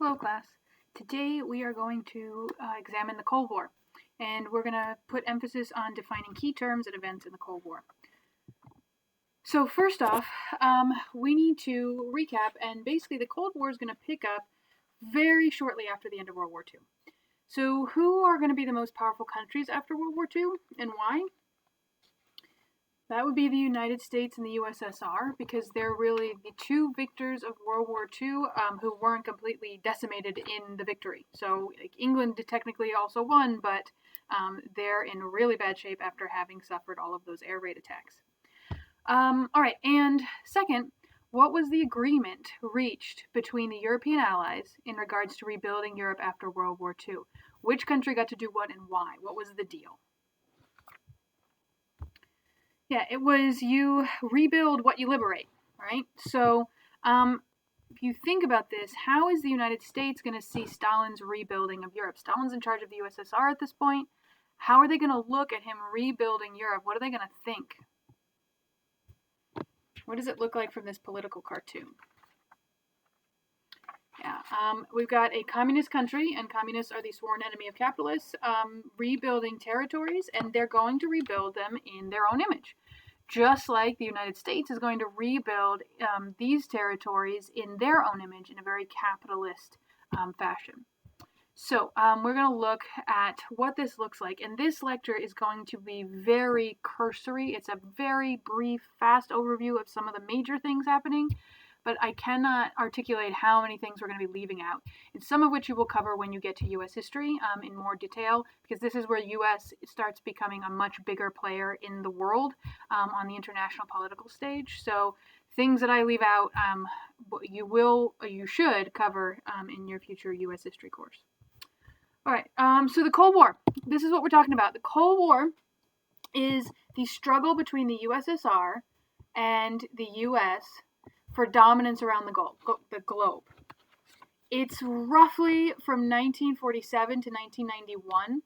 Hello class. Today we are going to examine the Cold War, and we're going to put emphasis on defining key terms and events in the Cold War. So first off, we need to recap, and basically the Cold War is going to pick up very shortly after the end of World War II. So who are going to be the most powerful countries after World War II, and why? That would be the United States and the USSR, because they're really the two victors of World War II who weren't completely decimated in the victory. So England technically also won, but they're in really bad shape after having suffered all of those air raid attacks. All right, and second, what was the agreement reached between the European allies in regards to rebuilding Europe after World War II? Which country got to do what and why? What was the deal? Yeah, it was you rebuild what you liberate, right? So, if you think about this, how is the United States going to see Stalin's rebuilding of Europe? Stalin's in charge of the USSR at this point. How are they going to look at him rebuilding Europe? What are they going to think? What does it look like from this political cartoon? Yeah, we've got a communist country, and communists are the sworn enemy of capitalists, rebuilding territories, and they're going to rebuild them in their own image. Just like the United States is going to rebuild these territories in their own image in a very capitalist fashion. So we're going to look at what this looks like, and this lecture is going to be very cursory. It's a very brief, fast overview of some of the major things happening, but I cannot articulate how many things we're going to be leaving out, and some of which you will cover when you get to U.S. history in more detail, because this is where U.S. starts becoming a much bigger player in the world on the international political stage. So things that I leave out, you should cover in your future U.S. history course. All right, so the Cold War. This is what we're talking about. The Cold War is the struggle between the USSR and the US for dominance around the globe. It's roughly from 1947 to 1991.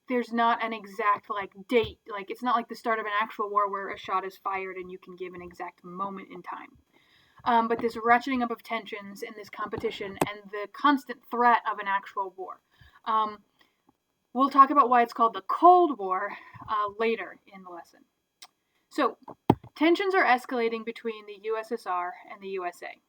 There's not an exact date. It's not like the start of an actual war where a shot is fired and you can give an exact moment in time. But this ratcheting up of tensions and this competition and the constant threat of an actual war. We'll talk about why it's called the Cold War later in the lesson. So, tensions are escalating between the USSR and the USA.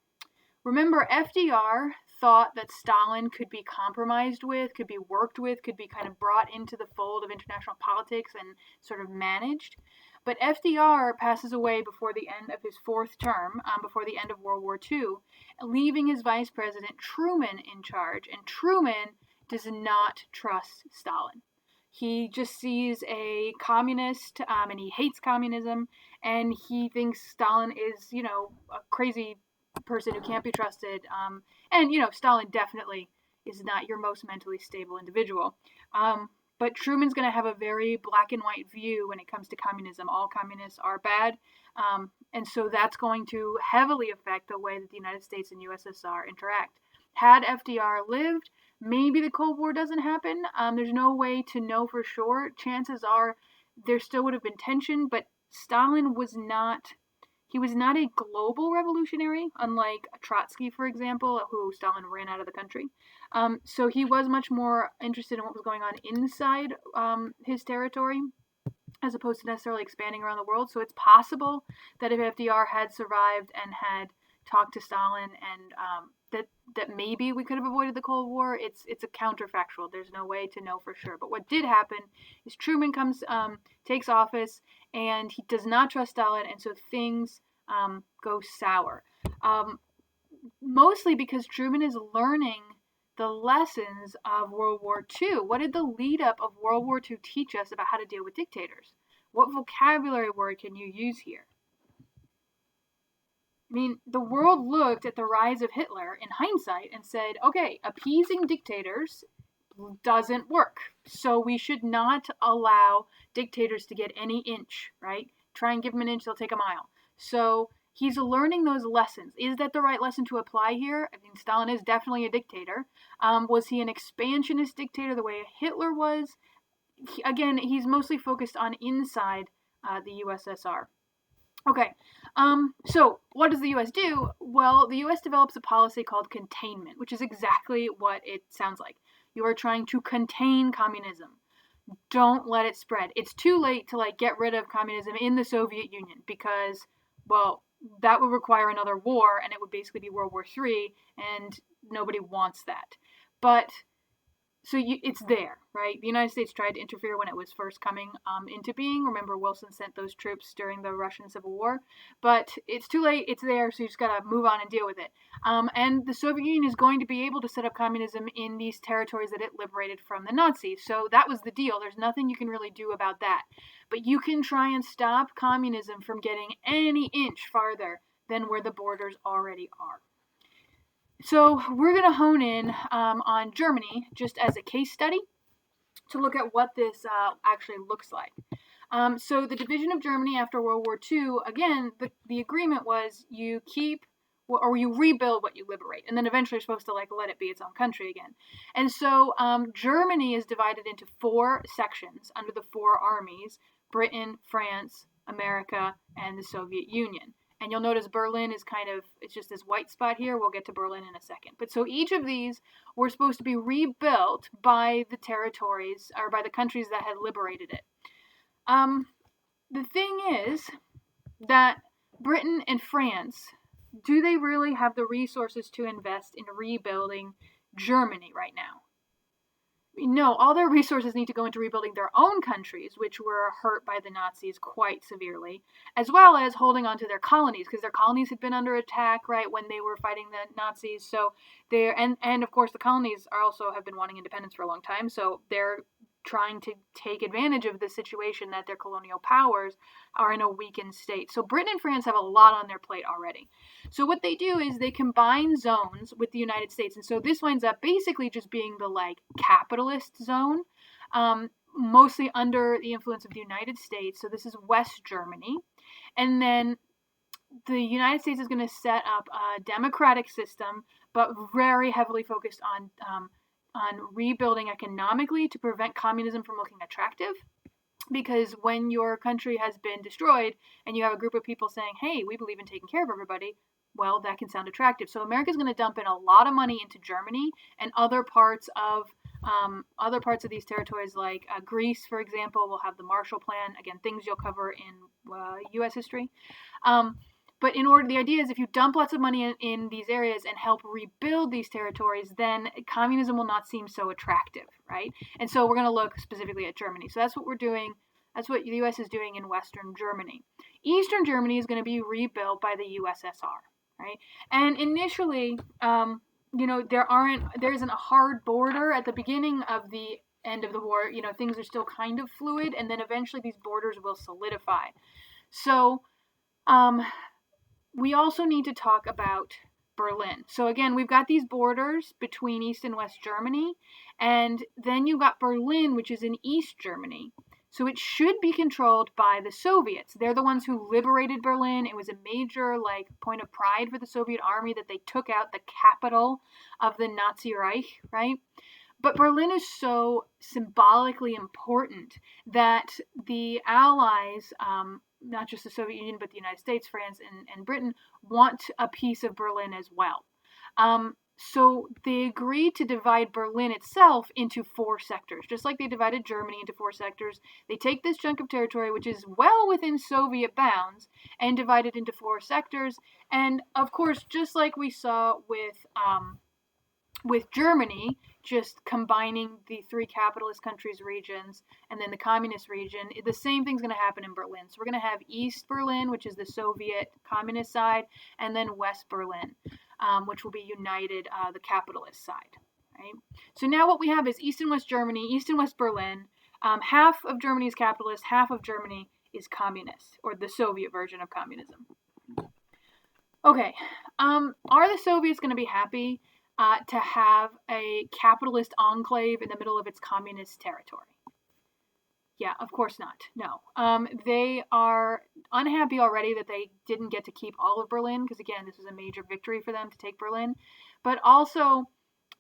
Remember, FDR thought that Stalin could be compromised with, could be worked with, could be kind of brought into the fold of international politics and sort of managed. But FDR passes away before the end of his fourth term, before the end of World War II, leaving his vice president Truman in charge. And Truman does not trust Stalin. He just sees a communist, and he hates communism, and he thinks Stalin is, a crazy person who can't be trusted. And, Stalin definitely is not your most mentally stable individual. But Truman's going to have a very black and white view when it comes to communism. All communists are bad. And so that's going to heavily affect the way that the United States and USSR interact. Had FDR lived, maybe the Cold War doesn't happen. There's no way to know for sure. Chances are there still would have been tension, but Stalin was not... He was not a global revolutionary, unlike Trotsky, for example, who Stalin ran out of the country. So he was much more interested in what was going on inside his territory, as opposed to necessarily expanding around the world. So it's possible that if FDR had survived and had talked to Stalin, and that maybe we could have avoided the Cold War. It's a counterfactual. There's no way to know for sure. But what did happen is Truman takes office, and he does not trust Stalin, and so things go sour. Mostly because Truman is learning the lessons of World War II. What did the lead up of World War II teach us about how to deal with dictators? What vocabulary word can you use here? I mean, the world looked at the rise of Hitler in hindsight and said, okay, appeasing dictators doesn't work. So we should not allow dictators to get any inch, right? Try and give them an inch, they'll take a mile. So he's learning those lessons. Is that the right lesson to apply here? I mean, Stalin is definitely a dictator. Was he an expansionist dictator the way Hitler was? Again, he's mostly focused on inside the USSR. Okay. So what does the U.S. do? Well, the U.S. develops a policy called containment, which is exactly what it sounds like. You are trying to contain communism. Don't let it spread. It's too late to get rid of communism in the Soviet Union because, well, that would require another war, and it would basically be World War III, and nobody wants that. But it's there, right? The United States tried to interfere when it was first coming into being. Remember, Wilson sent those troops during the Russian Civil War, but it's too late. It's there, so you just gotta move on and deal with it. And the Soviet Union is going to be able to set up communism in these territories that it liberated from the Nazis. So that was the deal. There's nothing you can really do about that, but you can try and stop communism from getting any inch farther than where the borders already are. So we're going to hone in on Germany just as a case study to look at what this actually looks like. So the division of Germany after World War II, again, the agreement was you keep or you rebuild what you liberate, and then eventually you're supposed to let it be its own country again. And so Germany is divided into 4 sections under the 4 armies: Britain, France, America, and the Soviet Union. And you'll notice Berlin is it's just this white spot here. We'll get to Berlin in a second. But so each of these were supposed to be rebuilt by the territories or by the countries that had liberated it. The thing is that Britain and France, do they really have the resources to invest in rebuilding Germany right now? No, all their resources need to go into rebuilding their own countries, which were hurt by the Nazis quite severely, as well as holding on to their colonies, because their colonies had been under attack, right, when they were fighting the Nazis. So and of course the colonies have been wanting independence for a long time, so they're trying to take advantage of the situation that their colonial powers are in a weakened state. So Britain and France have a lot on their plate already. So what they do is they combine zones with the United States. And so this winds up basically just being the capitalist zone, mostly under the influence of the United States. So this is West Germany. And then the United States is going to set up a democratic system, but very heavily focused on rebuilding economically to prevent communism from looking attractive. Because when your country has been destroyed and you have a group of people saying, hey, we believe in taking care of everybody, well, that can sound attractive. So America's going to dump in a lot of money into Germany and other parts of these territories, like Greece, for example, will have the Marshall Plan. Again, things you'll cover in U.S. history. But the idea is if you dump lots of money in these areas and help rebuild these territories, then communism will not seem so attractive, right? And so we're going to look specifically at Germany. So that's what we're doing. That's what the U.S. is doing in Western Germany. Eastern Germany is going to be rebuilt by the USSR, right? And initially, there isn't a hard border at the beginning of the end of the war. Things are still kind of fluid, and then eventually these borders will solidify. So, we also need to talk about Berlin. So again, we've got these borders between East and West Germany, and then you've got Berlin, which is in East Germany. So it should be controlled by the Soviets. They're the ones who liberated Berlin. It was a major point of pride for the Soviet army that they took out the capital of the Nazi Reich, right? But Berlin is so symbolically important that the Allies, not just the Soviet Union, but the United States, France, and Britain, want a piece of Berlin as well. So they agreed to divide Berlin itself into 4 sectors, just like they divided Germany into 4 sectors. They take this chunk of territory, which is well within Soviet bounds, and divide it into 4 sectors. And of course, just like we saw with Germany, just combining the 3 capitalist countries' regions and then the communist region, the same thing's going to happen in Berlin. So we're going to have East Berlin, which is the Soviet communist side, and then West Berlin, which will be united, the capitalist side. Right? So now what we have is East and West Germany, East and West Berlin. Half of Germany is capitalist, half of Germany is communist, or the Soviet version of communism. Okay, are the Soviets going to be happy to have a capitalist enclave in the middle of its communist territory? Yeah, of course not. No. They are unhappy already that they didn't get to keep all of Berlin, because again, this was a major victory for them to take Berlin. But also,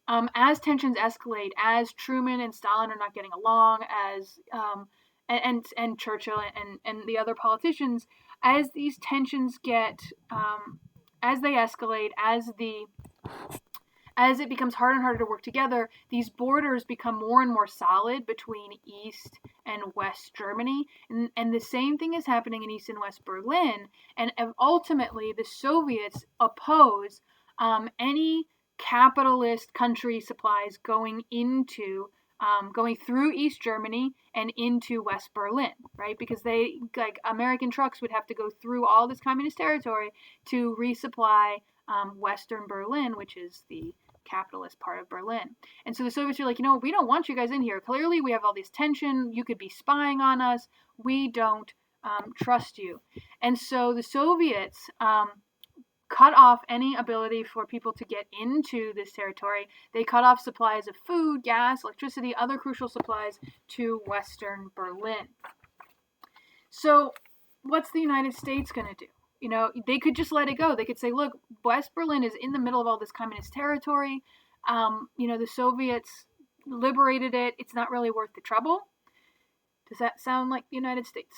as tensions escalate, as Truman and Stalin are not getting along, as and Churchill and the other politicians, as these tensions get, as they escalate, as it becomes harder and harder to work together, these borders become more and more solid between East and West Germany. And the same thing is happening in East and West Berlin. And ultimately, the Soviets oppose any capitalist country supplies going through East Germany and into West Berlin, right? Because American trucks would have to go through all this communist territory to resupply Western Berlin, which is the capitalist part of Berlin. And so the Soviets are like, we don't want you guys in here. Clearly, we have all this tension. You could be spying on us. We don't trust you. And so the Soviets cut off any ability for people to get into this territory. They cut off supplies of food, gas, electricity, other crucial supplies to Western Berlin. So what's the United States going to do? They could just let it go. They could say, look, West Berlin is in the middle of all this communist territory. The Soviets liberated it. It's not really worth the trouble. Does that sound like the United States?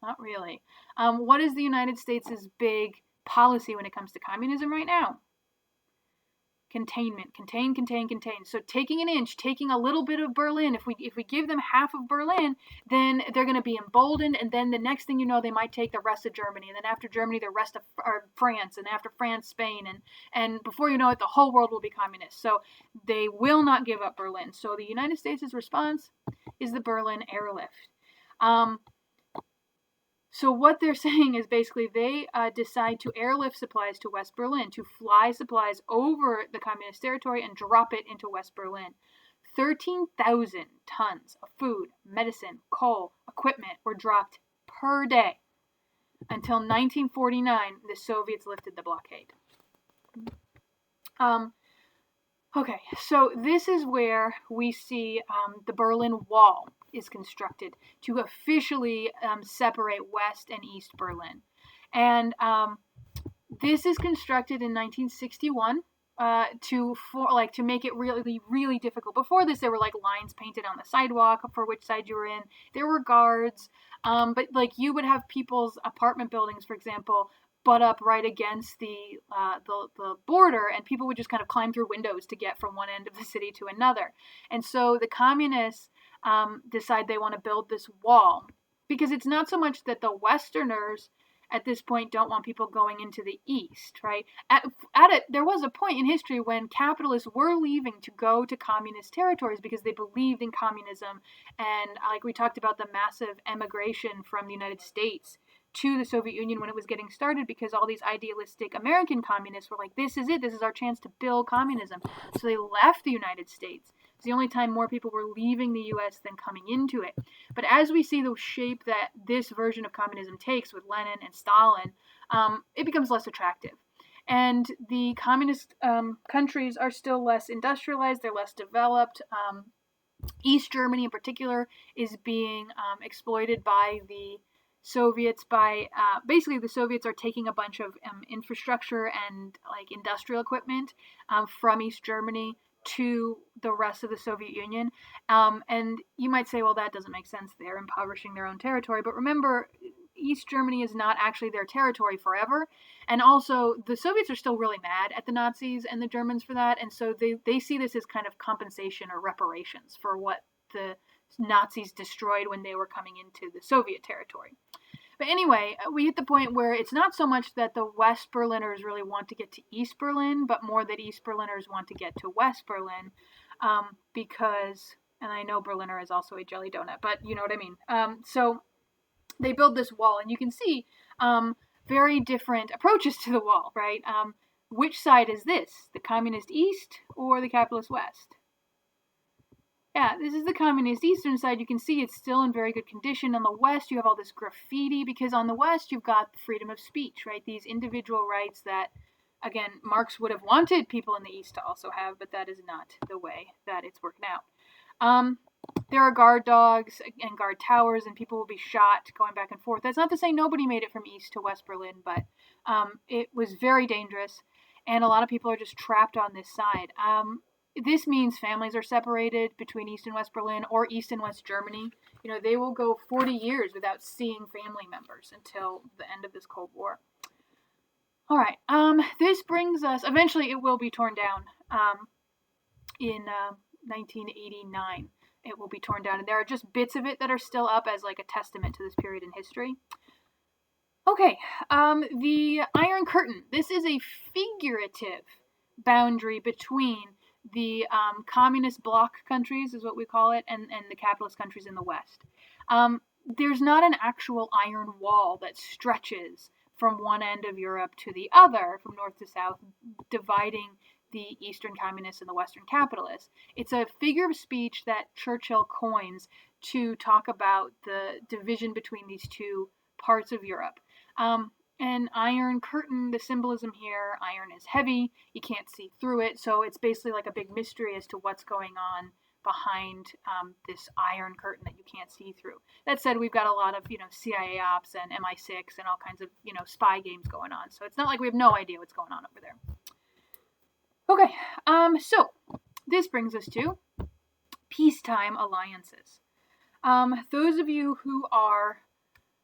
Not really. What is the United States' big policy when it comes to communism right now? Containment. Contain. So taking an inch, taking a little bit of Berlin. If we give them half of Berlin, then they're going to be emboldened, and then the next thing you know, they might take the rest of Germany, and then after Germany, the rest of France, and after France, Spain, and before you know it, the whole world will be communist. So they will not give up Berlin. So the United States' response is the Berlin airlift. So what they're saying is basically they decide to airlift supplies to West Berlin, to fly supplies over the communist territory and drop it into West Berlin. 13,000 tons of food, medicine, coal, equipment were dropped per day until 1949, the Soviets lifted the blockade. Okay, so this is where we see the Berlin Wall is constructed to officially separate West and East Berlin. And this is constructed in 1961 to make it really, really difficult. Before this, there were lines painted on the sidewalk for which side you were in. There were guards, but you would have people's apartment buildings, for example, butt up right against the border, and people would just kind of climb through windows to get from one end of the city to another. And so the communists decide they want to build this wall, because it's not so much that the Westerners at this point don't want people going into the East, right? There was a point in history when capitalists were leaving to go to communist territories because they believed in communism, and we talked about the massive emigration from the United States to the Soviet Union when it was getting started, because all these idealistic American communists were like, this is it, this is our chance to build communism. So they left the United States. It's the only time more people were leaving the US than coming into it. But as we see the shape that this version of communism takes with Lenin and Stalin, it becomes less attractive. And the communist countries are still less industrialized, they're less developed. East Germany in particular is being exploited by the Soviets basically the Soviets are taking a bunch of infrastructure and industrial equipment from East Germany to the rest of the Soviet Union. And you might say, well, that doesn't make sense. They're impoverishing their own territory. But remember, East Germany is not actually their territory forever. And also, the Soviets are still really mad at the Nazis and the Germans for that. And so they see this as kind of compensation or reparations for what the Nazis destroyed when they were coming into the Soviet territory. But anyway, we hit the point where it's not so much that the West Berliners really want to get to East Berlin, but more that East Berliners want to get to West Berlin, because, and I know Berliner is also a jelly donut, but you know what I mean. So they build this wall, and you can see very different approaches to the wall, right? Which side is this? The communist East or the capitalist West? Yeah, this is the communist eastern side. You can see it's still in very good condition. On the west, you have all this graffiti, because on the west, you've got freedom of speech, right? These individual rights that, again, Marx would have wanted people in the east to also have, but that is not the way that it's working out. There are guard dogs and guard towers, and people will be shot going back and forth. That's not to say nobody made it from East to West Berlin, but it was very dangerous, and a lot of people are just trapped on this side. this means families are separated between East and West Berlin or East and West Germany. They will go 40 years without seeing family members until the end of this Cold War. All right. This brings us. Eventually, it will be torn down. In 1989, it will be torn down, and there are just bits of it that are still up as like a testament to this period in history. Okay. The Iron Curtain. This is a figurative boundary between the communist bloc countries, is what we call it, and the capitalist countries in the West. There's not an actual iron wall that stretches from one end of Europe to the other, from north to south, dividing the Eastern communists and the Western capitalists. It's a figure of speech that Churchill coins to talk about the division between these two parts of Europe. An Iron Curtain, the symbolism here, iron is heavy, you can't see through it, so it's basically like a big mystery as to what's going on behind this Iron Curtain that you can't see through. That said, we've got a lot of, CIA ops and MI6 and all kinds of, spy games going on, so it's not like we have no idea what's going on over there. Okay, so this brings us to peacetime alliances. Those of you who are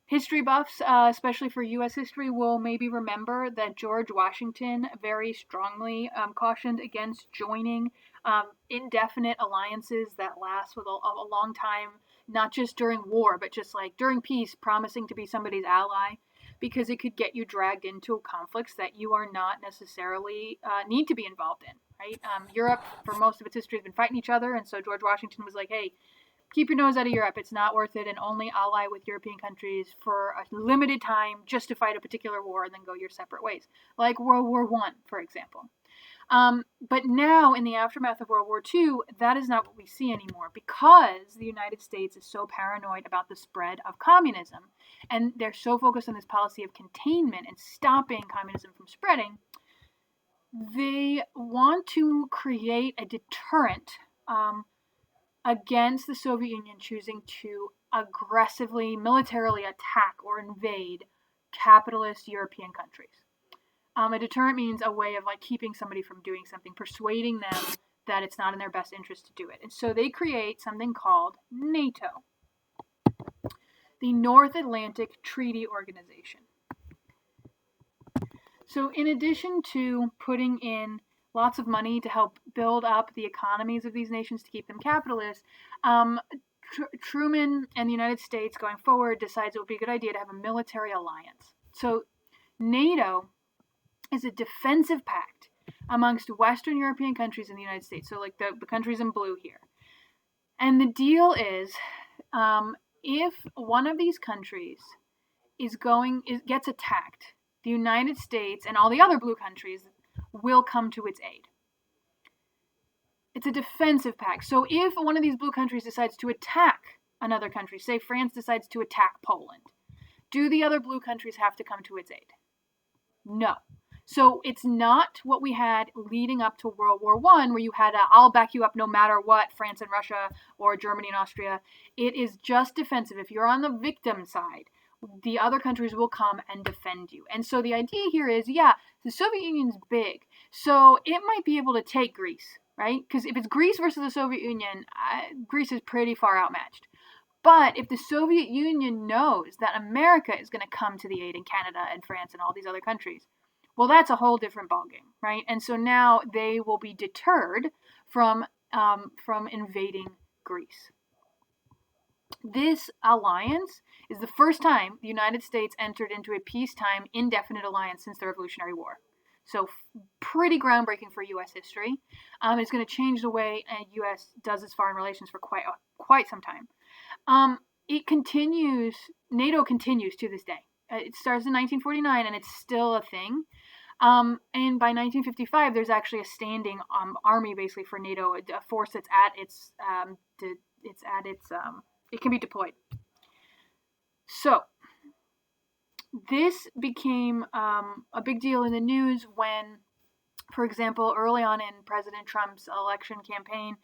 history buffs, especially for U.S. history, will maybe remember that George Washington very strongly cautioned against joining indefinite alliances that last with a long time, not just during war, but just like during peace, promising to be somebody's ally, because it could get you dragged into conflicts that you are not necessarily need to be involved in, right? Europe, for most of its history, has been fighting each other, and so George Washington was like, hey, keep your nose out of Europe. It's not worth it, and only ally with European countries for a limited time just to fight a particular war and then go your separate ways, like World War I, for example. But now, in the aftermath of World War II, that is not what we see anymore, because the United States is so paranoid about the spread of communism, and they're so focused on this policy of containment and stopping communism from spreading. They want to create a deterrent against the Soviet Union choosing to aggressively, militarily attack or invade capitalist European countries. A deterrent means a way of like keeping somebody from doing something, persuading them that it's not in their best interest to do it. And so they create something called NATO, the North Atlantic Treaty Organization. So in addition to putting in lots of money to help build up the economies of these nations to keep them capitalist, Truman and the United States going forward decides it would be a good idea to have a military alliance. So NATO is a defensive pact amongst Western European countries and the United States. So like the countries in blue here. And the deal is, if one of these countries gets attacked, the United States and all the other blue countries will come to its aid. It's a defensive pact. So if one of these blue countries decides to attack another country, say France decides to attack Poland, do the other blue countries have to come to its aid? No. So it's not what we had leading up to World War I, where you had I'll back you up no matter what, France and Russia, or Germany and Austria. It is just defensive. If you're on the victim side, the other countries will come and defend you. And so the idea here is, the Soviet Union's big, so it might be able to take Greece, right? Because if it's Greece versus the Soviet Union, Greece is pretty far outmatched. But if the Soviet Union knows that America is going to come to the aid in Canada and France and all these other countries, well, that's a whole different ballgame, right? And so now they will be deterred from invading Greece. This alliance is the first time the United States entered into a peacetime, indefinite alliance since the Revolutionary War. So pretty groundbreaking for U.S. history. It's going to change the way U.S. does its foreign relations for quite some time. NATO continues to this day. It starts in 1949, and it's still a thing. And by 1955, there's actually a standing army, basically, for NATO, a force that's it can be deployed. So this became a big deal in the news when, for example, early on in President Trump's election campaign,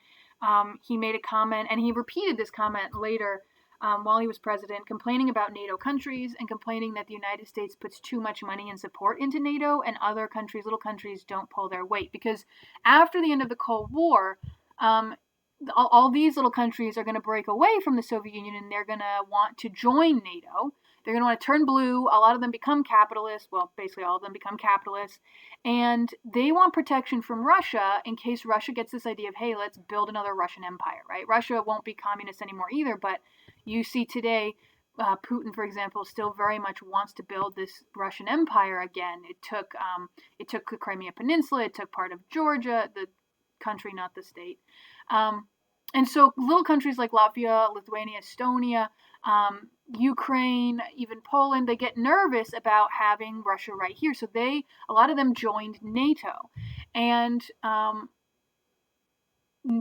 he made a comment, and he repeated this comment later, while he was president, complaining about NATO countries and complaining that the United States puts too much money and support into NATO and other countries, little countries, don't pull their weight. Because after the end of the Cold War, all these little countries are going to break away from the Soviet Union and they're going to want to join NATO. They're going to want to turn blue. A lot of them become capitalists. Well, basically all of them become capitalists. And they want protection from Russia in case Russia gets this idea of, hey, let's build another Russian empire, right? Russia won't be communist anymore either, but you see today, Putin, for example, still very much wants to build this Russian empire again. It took the Crimea Peninsula. It took part of Georgia, the country, not the state. And so little countries like Latvia, Lithuania, Estonia, Ukraine, even Poland, they get nervous about having Russia right here. So a lot of them joined NATO. And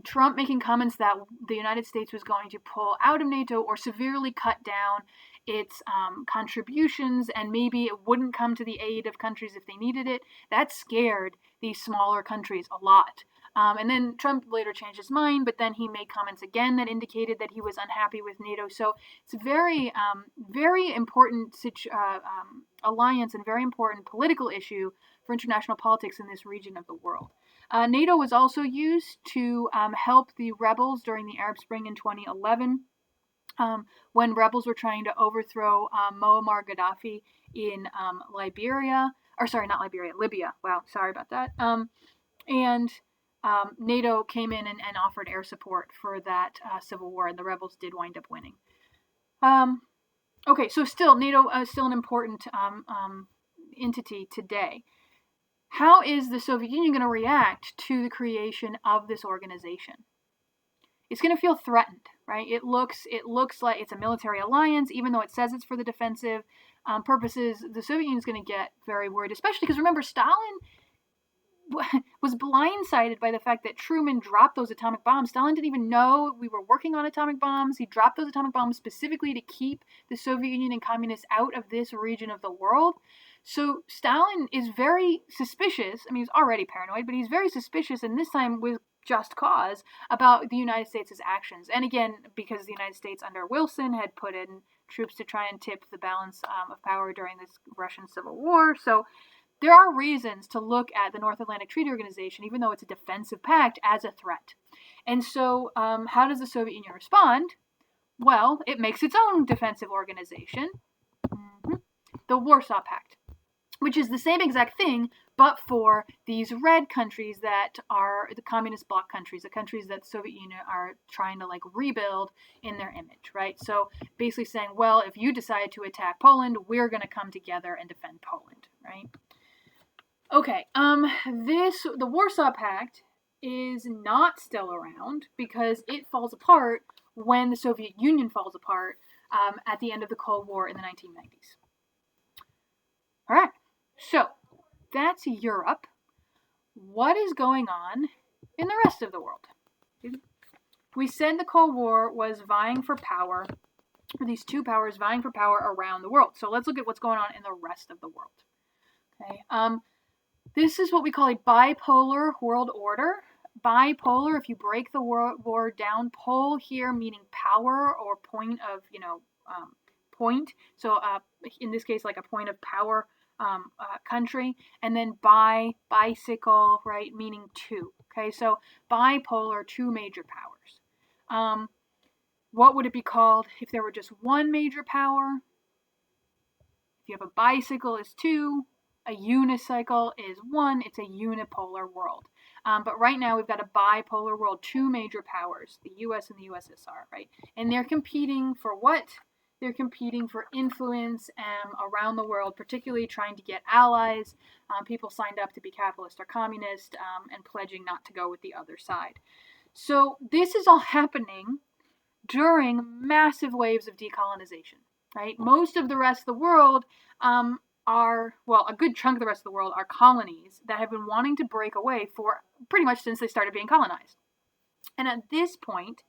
Trump making comments that the United States was going to pull out of NATO or severely cut down its contributions, and maybe it wouldn't come to the aid of countries if they needed it, that scared these smaller countries a lot. And then Trump later changed his mind, but then he made comments again that indicated that he was unhappy with NATO. So it's a very, very important alliance and very important political issue for international politics in this region of the world. NATO was also used to help the rebels during the Arab Spring in 2011. When rebels were trying to overthrow Muammar Gaddafi in Libya. Wow, sorry about that. And NATO came in and offered air support for that civil war, and the rebels did wind up winning. Okay, so still, NATO is still an important entity today. How is the Soviet Union going to react to the creation of this organization? It's going to feel threatened, right? It looks like it's a military alliance, even though it says it's for the defensive purposes. The Soviet Union is going to get very worried, especially because remember, Stalin was blindsided by the fact that Truman dropped those atomic bombs. Stalin didn't even know we were working on atomic bombs. He dropped those atomic bombs specifically to keep the Soviet Union and communists out of this region of the world. So Stalin is very suspicious. I mean, he's already paranoid, but he's very suspicious, and this time with just cause, about the United States' actions. And again, because the United States under Wilson had put in troops to try and tip the balance of power during this Russian Civil War. So there are reasons to look at the North Atlantic Treaty Organization, even though it's a defensive pact, as a threat. And so how does the Soviet Union respond? Well, it makes its own defensive organization, the Warsaw Pact, which is the same exact thing, but for these red countries that are the communist bloc countries, the countries that the Soviet Union are trying to rebuild in their image, right? So basically saying, well, if you decide to attack Poland, we're going to come together and defend Poland, right? Okay, the Warsaw Pact is not still around because it falls apart when the Soviet Union falls apart at the end of the Cold War in the 1990s. All right, so that's Europe. What is going on in the rest of the world? We said the Cold War was vying for power, or these two powers vying for power around the world. So let's look at what's going on in the rest of the world. Okay. This is what we call a bipolar world order. Bipolar, if you break the war down, pole here meaning power or point of, point. So in this case, like a point of power country. And then bicycle, right, meaning two. Okay, so bipolar, two major powers. What would it be called if there were just one major power? If you have a bicycle, is two. A unicycle is one. It's a unipolar world. But right now we've got a bipolar world, two major powers, the US and the USSR, right? And they're competing for what? They're competing for influence around the world, particularly trying to get allies, people signed up to be capitalist or communist, and pledging not to go with the other side. So this is all happening during massive waves of decolonization, right? Most of the rest of the world a good chunk of the rest of the world are colonies that have been wanting to break away for pretty much since they started being colonized. And at this point,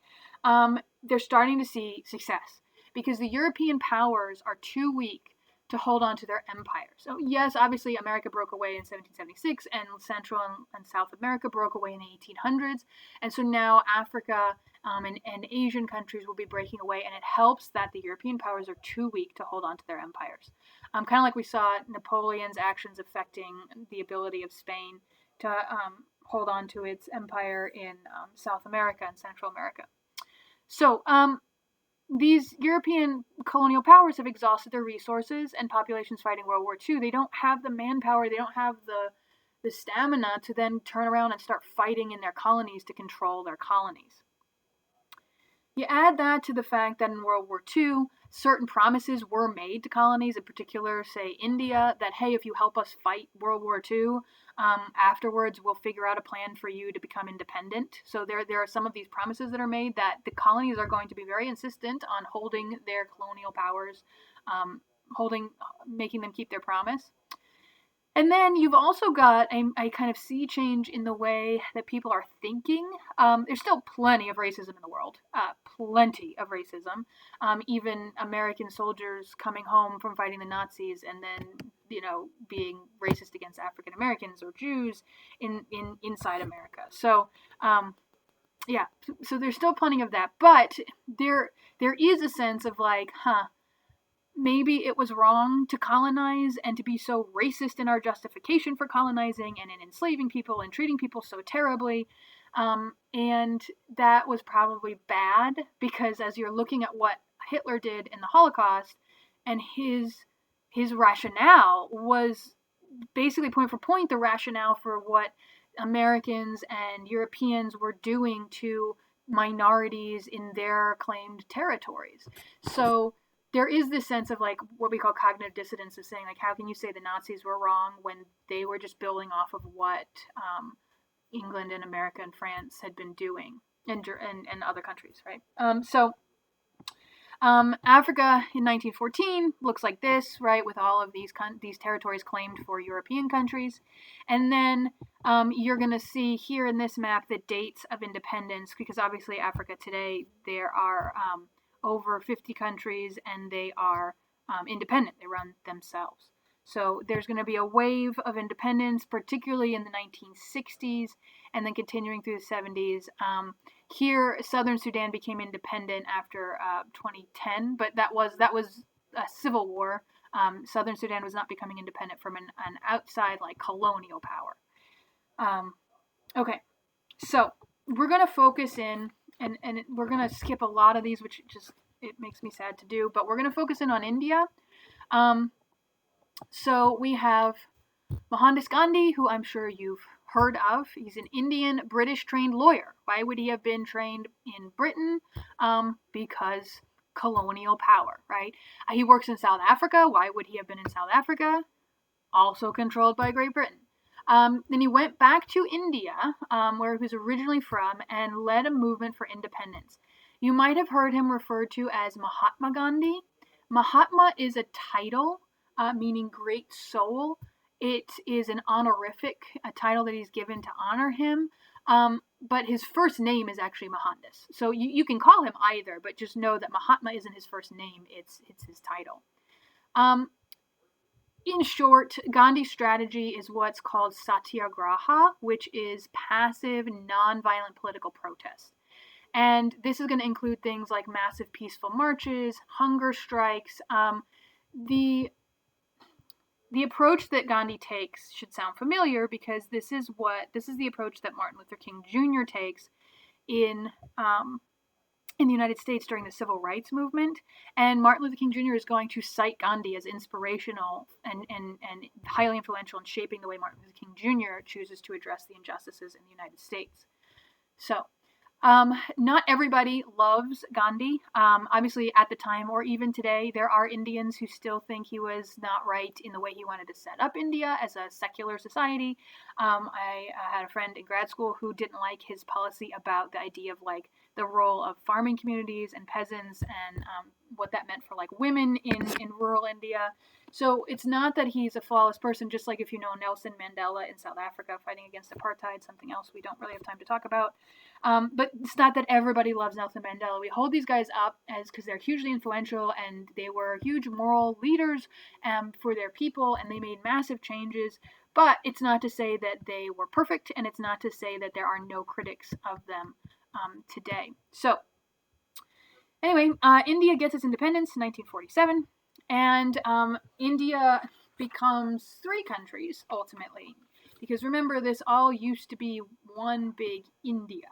they're starting to see success because the European powers are too weak to hold on to their empire. So yes, obviously America broke away in 1776, and Central and South America broke away in the 1800s, and so now Africa and Asian countries will be breaking away, and it helps that the European powers are too weak to hold on to their empires. Kind of like we saw Napoleon's actions affecting the ability of Spain to hold on to its empire in South America and Central America. So these European colonial powers have exhausted their resources, and populations fighting World War II, they don't have the manpower, they don't have the stamina to then turn around and start fighting in their colonies to control their colonies. You add that to the fact that in World War II, certain promises were made to colonies, in particular, say, India, that, hey, if you help us fight World War II, afterwards we'll figure out a plan for you to become independent. So there are some of these promises that are made that the colonies are going to be very insistent on holding their colonial powers, making them keep their promise. And then you've also got a kind of sea change in the way that people are thinking. There's still plenty of racism in the world, plenty of racism. Even American soldiers coming home from fighting the Nazis and then, being racist against African Americans or Jews inside America. So, yeah, so there's still plenty of that. But there is a sense of like, maybe it was wrong to colonize and to be so racist in our justification for colonizing and in enslaving people and treating people so terribly. And that was probably bad, because as you're looking at what Hitler did in the Holocaust, and his rationale was basically point for point the rationale for what Americans and Europeans were doing to minorities in their claimed territories. So there is this sense of like what we call cognitive dissonance, of saying like, how can you say the Nazis were wrong when they were just building off of what England and America and France had been doing, and other countries, right? Africa in 1914 looks like this, right, with all of these territories claimed for European countries. And then you're going to see here in this map the dates of independence, because obviously Africa today, there are over 50 countries, and they are independent. They run themselves. So there's going to be a wave of independence, particularly in the 1960s, and then continuing through the 70s. Here, Southern Sudan became independent after 2010, but that was a civil war. Southern Sudan was not becoming independent from an outside, like, colonial power. Okay, so we're going to focus in, and we're going to skip a lot of these, which just, it makes me sad to do, but we're going to focus in on India. So we have Mohandas Gandhi, who I'm sure you've heard of. He's an Indian British trained lawyer. Why would he have been trained in Britain? Because colonial power, right? He works in South Africa. Why would he have been in South Africa? Also controlled by Great Britain. Then he went back to India, where he was originally from, and led a movement for independence. You might have heard him referred to as Mahatma Gandhi. Mahatma is a title meaning great soul. It is an honorific, a title that he's given to honor him. But his first name is actually Mohandas. So you can call him either, but just know that Mahatma isn't his first name, it's his title. In short, Gandhi's strategy is what's called satyagraha, which is passive, non-violent political protest. And this is going to include things like massive peaceful marches, hunger strikes. The approach that Gandhi takes should sound familiar, because this is the approach that Martin Luther King Jr. takes in the United States during the Civil Rights Movement. And Martin Luther King Jr. is going to cite Gandhi as inspirational and highly influential in shaping the way Martin Luther King Jr. chooses to address the injustices in the United States. So, not everybody loves Gandhi. Obviously, at the time, or even today, there are Indians who still think he was not right in the way he wanted to set up India as a secular society. I had a friend in grad school who didn't like his policy about the idea of like the role of farming communities and peasants and what that meant for like women in rural India. So it's not that he's a flawless person, just like if you know Nelson Mandela in South Africa fighting against apartheid, something else we don't really have time to talk about. But it's not that everybody loves Nelson Mandela. We hold these guys up as because they're hugely influential and they were huge moral leaders for their people and they made massive changes. But it's not to say that they were perfect, and it's not to say that there are no critics of them today. So, anyway, India gets its independence in 1947, and India becomes 3 countries ultimately. Because remember, this all used to be one big India,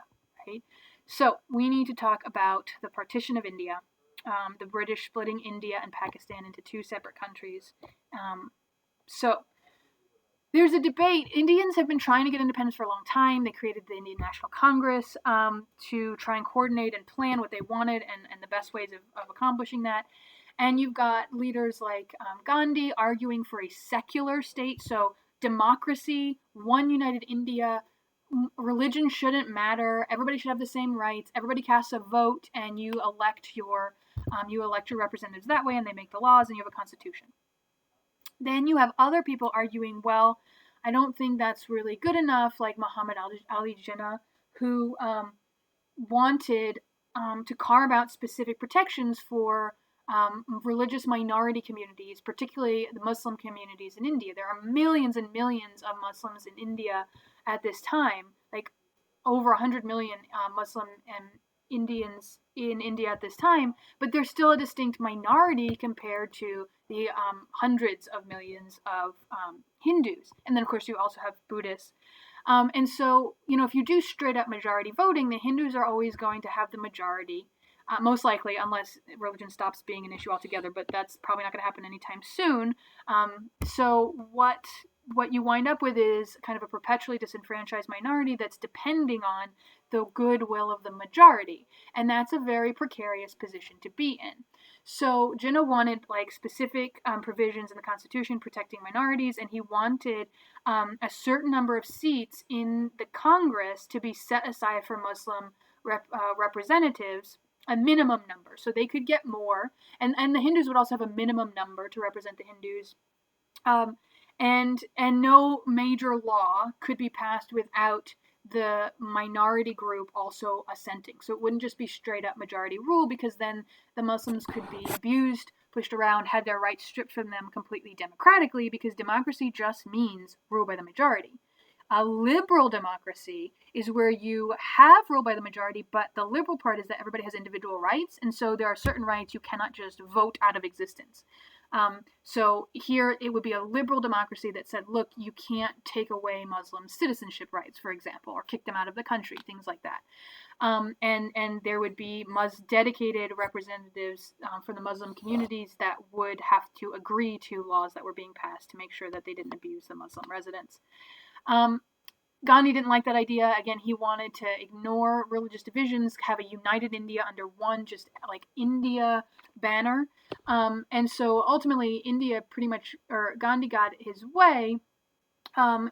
right? So, we need to talk about the partition of India, the British splitting India and Pakistan into 2 separate countries. So, there's a debate. Indians have been trying to get independence for a long time. They created the Indian National Congress to try and coordinate and plan what they wanted and the best ways of accomplishing that. And you've got leaders like Gandhi arguing for a secular state, so democracy, one united India, religion shouldn't matter, everybody should have the same rights, everybody casts a vote, and you elect your representatives that way, and they make the laws, and you have a constitution. Then you have other people arguing, well, I don't think that's really good enough, like Muhammad Ali Jinnah, who wanted to carve out specific protections for religious minority communities, particularly the Muslim communities in India. There are millions and millions of Muslims in India at this time, like over 100 million Muslim and Indians in India at this time, but they're still a distinct minority compared to the hundreds of millions of Hindus. And then, of course, you also have Buddhists. And so, if you do straight up majority voting, the Hindus are always going to have the majority, most likely, unless religion stops being an issue altogether, but that's probably not going to happen anytime soon. So what you wind up with is kind of a perpetually disenfranchised minority that's depending on the goodwill of the majority. And that's a very precarious position to be in. So Jinnah wanted like specific provisions in the Constitution protecting minorities, and he wanted a certain number of seats in the Congress to be set aside for Muslim representatives, a minimum number, so they could get more, and the Hindus would also have a minimum number to represent the Hindus. And no major law could be passed without the minority group also assenting. So it wouldn't just be straight up majority rule, because then the Muslims could be abused, pushed around, had their rights stripped from them completely democratically, because democracy just means rule by the majority. A liberal democracy is where you have rule by the majority, but the liberal part is that everybody has individual rights, and so there are certain rights you cannot just vote out of existence. So here it would be a liberal democracy that said, look, you can't take away Muslim citizenship rights, for example, or kick them out of the country, things like that. And there would be dedicated representatives for the Muslim communities that would have to agree to laws that were being passed to make sure that they didn't abuse the Muslim residents. Gandhi didn't like that idea. Again, he wanted to ignore religious divisions, have a united India under one just like India banner. And so ultimately Gandhi got his way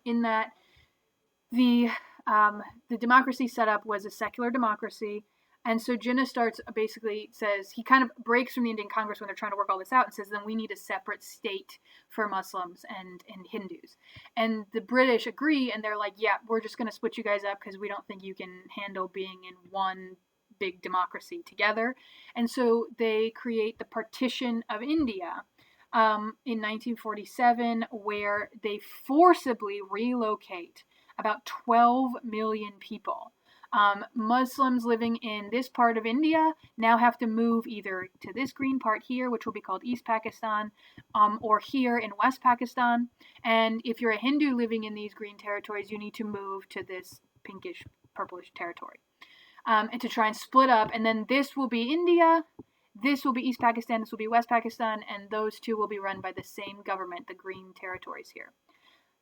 in that the democracy set up was a secular democracy. And so Jinnah says, he kind of breaks from the Indian Congress when they're trying to work all this out and says, then we need a separate state for Muslims and Hindus. And the British agree, and they're like, yeah, we're just going to split you guys up because we don't think you can handle being in one big democracy together. And so they create the partition of India in 1947, where they forcibly relocate about 12 million people. Muslims living in this part of India now have to move either to this green part here, which will be called East Pakistan, or here in West Pakistan. And if you're a Hindu living in these green territories, you need to move to this pinkish, purplish territory. And to try and split up. And then this will be India, this will be East Pakistan, this will be West Pakistan, and those two will be run by the same government, the green territories here.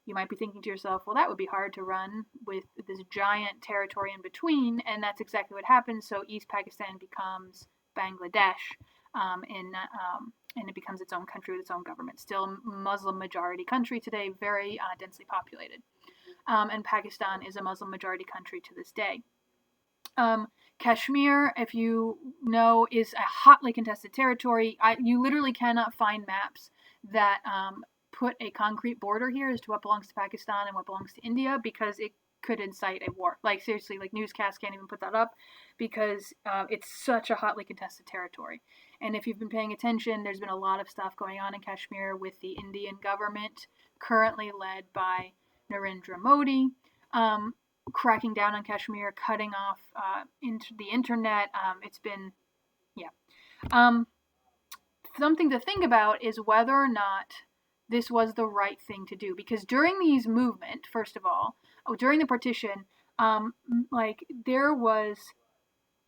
You might be thinking to yourself, well, that would be hard to run with this giant territory in between, and that's exactly what happens. So East Pakistan becomes Bangladesh, and it becomes its own country with its own government. Still a Muslim majority country today, very densely populated. and Pakistan is a Muslim majority country to this day. Kashmir, if you know, is a hotly contested territory. You literally cannot find maps that put a concrete border here as to what belongs to Pakistan and what belongs to India, because it could incite a war. Like, seriously, like, newscasts can't even put that up because it's such a hotly contested territory. And if you've been paying attention, there's been a lot of stuff going on in Kashmir with the Indian government, currently led by Narendra Modi, cracking down on Kashmir, cutting off into the internet. It's been, something to think about is whether or not this was the right thing to do. Because during these movement, first of all, during the partition, there was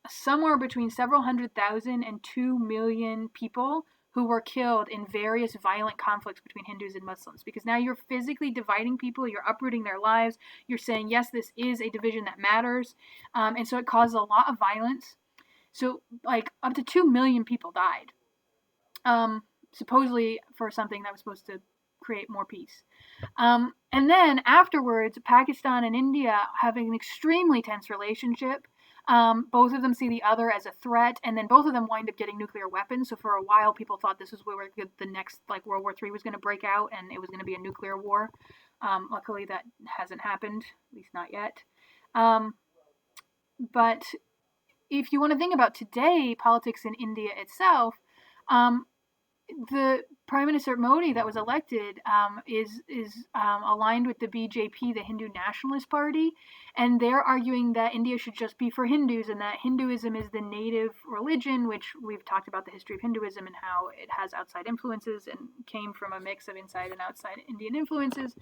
somewhere between several 100,000 and 2 million people who were killed in various violent conflicts between Hindus and Muslims. Because now you're physically dividing people, you're uprooting their lives, you're saying, yes, this is a division that matters. And so it caused a lot of violence. So, like, up to 2 million people died, supposedly for something that was supposed to create more peace. And then afterwards, Pakistan and India have an extremely tense relationship. Both of them see the other as a threat, and then both of them wind up getting nuclear weapons. So for a while, people thought this was where the next, like, World War III was going to break out, and it was going to be a nuclear war. Luckily, that hasn't happened, at least not yet. But if you want to think about today, politics in India itself, the Prime Minister Modi that was elected is aligned with the BJP, the Hindu Nationalist Party, and they're arguing that India should just be for Hindus, and that Hinduism is the native religion, which we've talked about the history of Hinduism and how it has outside influences and came from a mix of inside and outside Indian influences.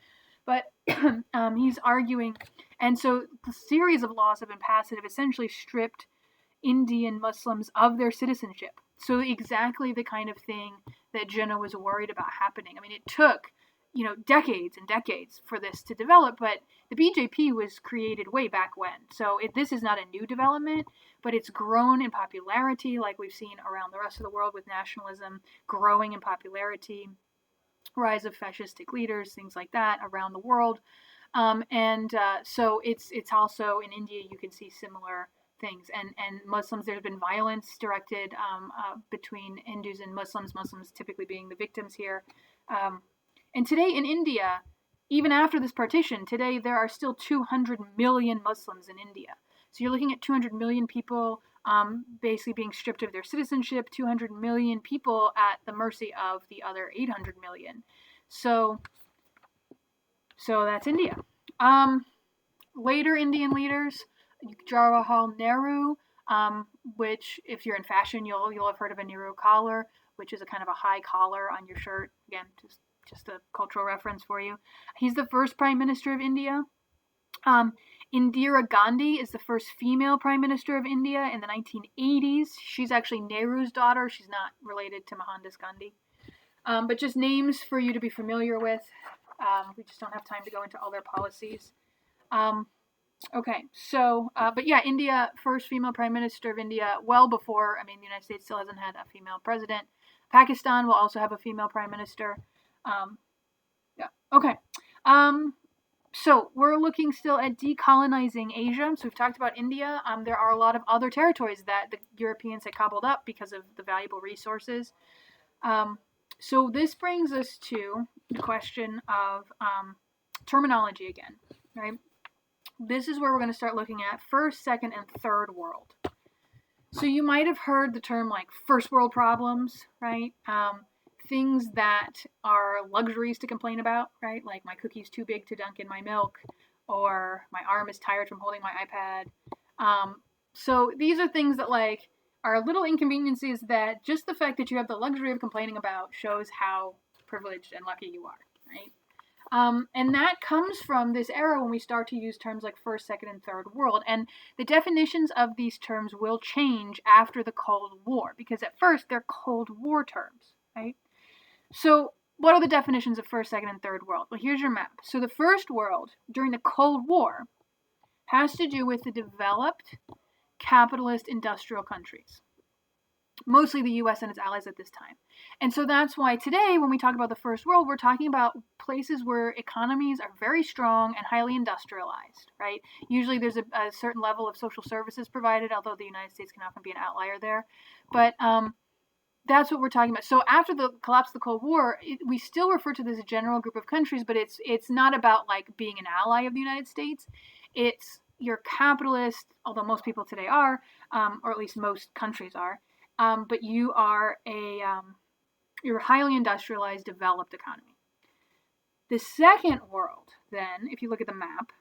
But he's arguing, and so the series of laws have been passed that have essentially stripped Indian Muslims of their citizenship. So exactly the kind of thing that Jinnah was worried about happening. I mean, it took, decades and decades for this to develop, but the BJP was created way back when. So this is not a new development, but it's grown in popularity, like we've seen around the rest of the world with nationalism growing in popularity, rise of fascistic leaders, things like that around the world. So it's also in India, you can see similar things, and Muslims, there's been violence directed between Hindus and Muslims typically being the victims here. And today in India, even after this partition, today there are still 200 million Muslims in India. So you're looking at 200 million people basically being stripped of their citizenship, 200 million people at the mercy of the other 800 million. So that's India. Later Indian leaders, Jawaharlal Nehru, which, if you're in fashion, you'll have heard of a Nehru collar, which is a kind of a high collar on your shirt. Again, just a cultural reference for you. He's the first Prime Minister of India. Indira Gandhi is the first female Prime Minister of India in the 1980s. She's actually Nehru's daughter. She's not related to Mohandas Gandhi. But just names for you to be familiar with. We just don't have time to go into all their policies. Okay, so, but yeah, India, first female Prime Minister of India, well before, the United States still hasn't had a female president. Pakistan will also have a female Prime Minister. Okay. So we're looking still at decolonizing Asia. So we've talked about India. There are a lot of other territories that the Europeans had gobbled up because of the valuable resources. So this brings us to the question of terminology again, right? This is where we're going to start looking at first, second, and third world. So you might have heard the term like first world problems, right? Things that are luxuries to complain about, right? Like my cookie's too big to dunk in my milk, or my arm is tired from holding my iPad. So these are things that like are little inconveniences that just the fact that you have the luxury of complaining about shows how privileged and lucky you are, right? And that comes from this era when we start to use terms like first, second, and third world. And the definitions of these terms will change after the Cold War, because at first they're Cold War terms, right? So what are the definitions of first, second, and third world? Well, here's your map. So the first world during the Cold War has to do with the developed capitalist industrial countries. mostly the US and its allies at this time. And so that's why today, when we talk about the First World, we're talking about places where economies are very strong and highly industrialized, right? Usually there's a certain level of social services provided, although the United States can often be an outlier there. But that's what we're talking about. So after the collapse of the Cold War, we still refer to this as a general group of countries, but it's not about like being an ally of the United States. It's you're capitalist, although most people today are, or at least most countries are. But you are you're a highly industrialized, developed economy. The second world, then, if you look at the map,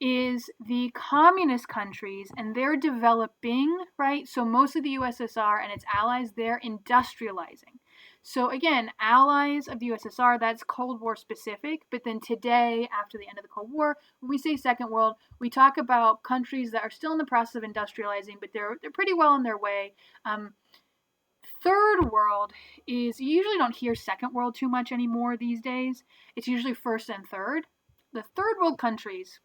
is the communist countries, and they're developing, right? So most of the USSR and its allies, they're industrializing. So again, allies of the USSR, that's Cold War specific, but then today, after the end of the Cold War, when we say Second World, we talk about countries that are still in the process of industrializing, but they're pretty well on their way. Third world is, you usually don't hear second world too much anymore these days. It's usually first and third. The third world countries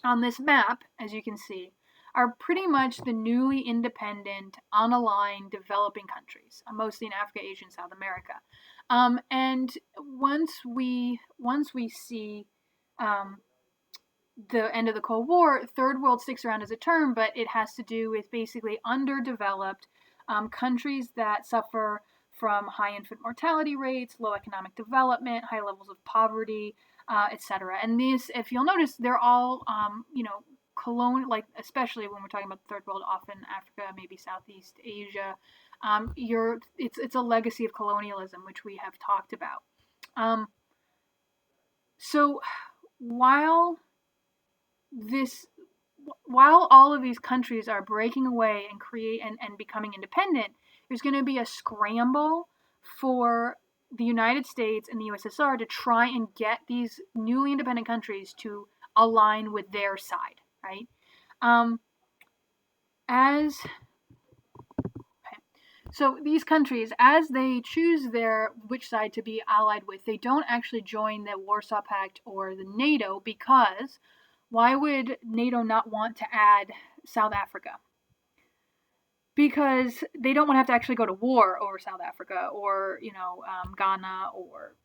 on this map, as you can see, are pretty much the newly independent, unaligned, developing countries, mostly in Africa, Asia, and South America. And once we see the end of the Cold War, third world sticks around as a term, but it has to do with basically underdeveloped countries that suffer from high infant mortality rates, low economic development, high levels of poverty, etc. And these, if you'll notice, they're all, colonial, like especially when we're talking about the third world, often Africa, maybe Southeast Asia. It's a legacy of colonialism, which we have talked about. So while all of these countries are breaking away and and becoming independent, there's going to be a scramble for the United States and the USSR to try and get these newly independent countries to align with their side, right? So these countries, as they choose which side to be allied with, they don't actually join the Warsaw Pact or the NATO, because why would NATO not want to add South Africa? Because they don't want to have to actually go to war over South Africa or, Ghana or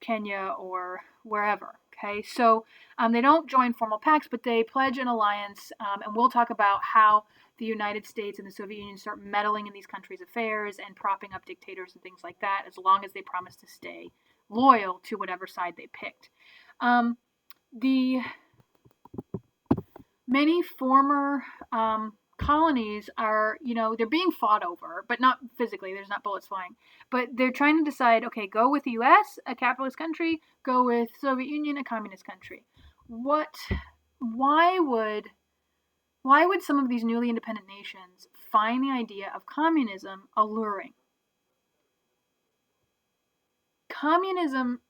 Kenya or wherever. Okay, so they don't join formal pacts, but they pledge an alliance, and we'll talk about how the United States and the Soviet Union start meddling in these countries' affairs and propping up dictators and things like that, as long as they promise to stay loyal to whatever side they picked. The many former colonies are, they're being fought over, but not physically, there's not bullets flying, but they're trying to decide, okay, go with the US, a capitalist country, go with Soviet Union, a communist country. Why would some of these newly independent nations find the idea of communism alluring? Communism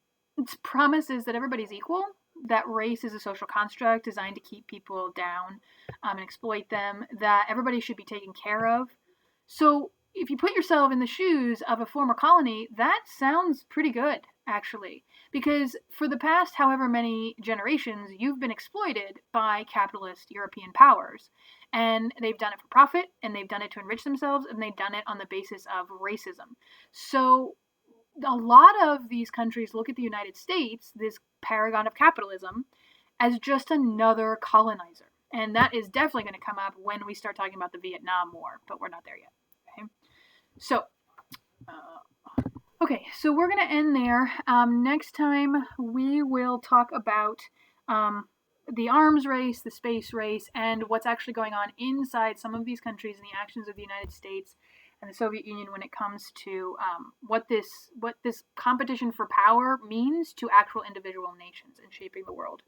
promises that everybody's equal, that race is a social construct designed to keep people down and exploit them, that everybody should be taken care of. So if you put yourself in the shoes of a former colony, that sounds pretty good, actually, because for the past however many generations, you've been exploited by capitalist European powers. And they've done it for profit, and they've done it to enrich themselves, and they've done it on the basis of racism. So a lot of these countries look at the United States, this paragon of capitalism, as just another colonizer. And that is definitely going to come up when we start talking about the Vietnam War, but we're not there yet. Okay, so we're going to end there. Next time we will talk about the arms race, the space race, and what's actually going on inside some of these countries and the actions of the United States and the Soviet Union when it comes to what this competition for power means to actual individual nations and shaping the world.